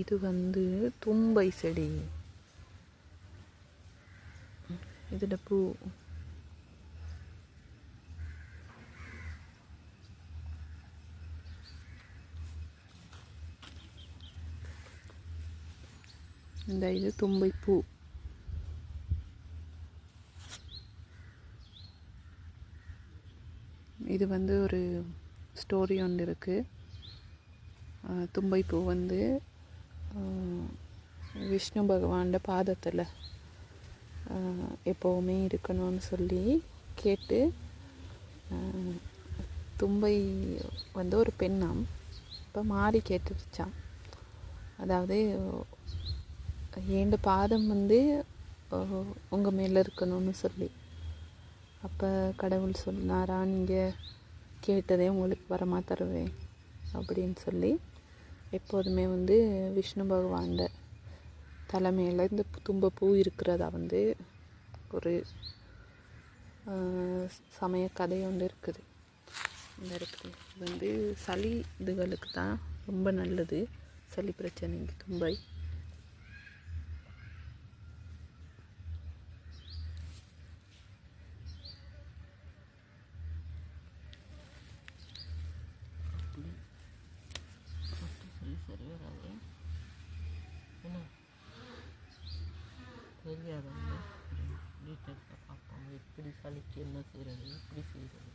இது வந்து தும்பை செடி. இதோட பூ இந்த இது தும்பை பூ. இது வந்து ஒரு ஸ்டோரி ஒன்று இருக்குது. தும்பை பூ வந்து விஷ்ணு பகவானோட பாதத்தில் எப்போவுமே இருக்கணும்னு சொல்லி கேட்டு, தும்பை வந்து ஒரு பெண்ணாம். இப்போ மாறி கேட்டுருச்சான். அதாவது என் பாதம் வந்து உங்கள் மேலே இருக்கணும்னு சொல்லி. அப்போ கடவுள் சொன்னாரா, நீங்கள் கேட்டதே உங்களுக்கு வரமா தருவேன் அப்படின்னு சொல்லி எப்போதுமே வந்து விஷ்ணு பகவானோட தலைமையில் இந்த தும்பப்பூ இருக்கிறதா வந்து ஒரு சமய கதை ஒன்று இருக்குது. இது வந்து சளி இதுகளுக்கு தான் ரொம்ப நல்லது. சளி பிரச்சனைக்கு தும்பை. சரி வராது. என்ன தெரியாதவங்க டீட்டெயில்ஸாக பார்ப்பாங்க. எப்படி சளிக்கு என்ன செய்கிறது, எப்படி செய்கிறது.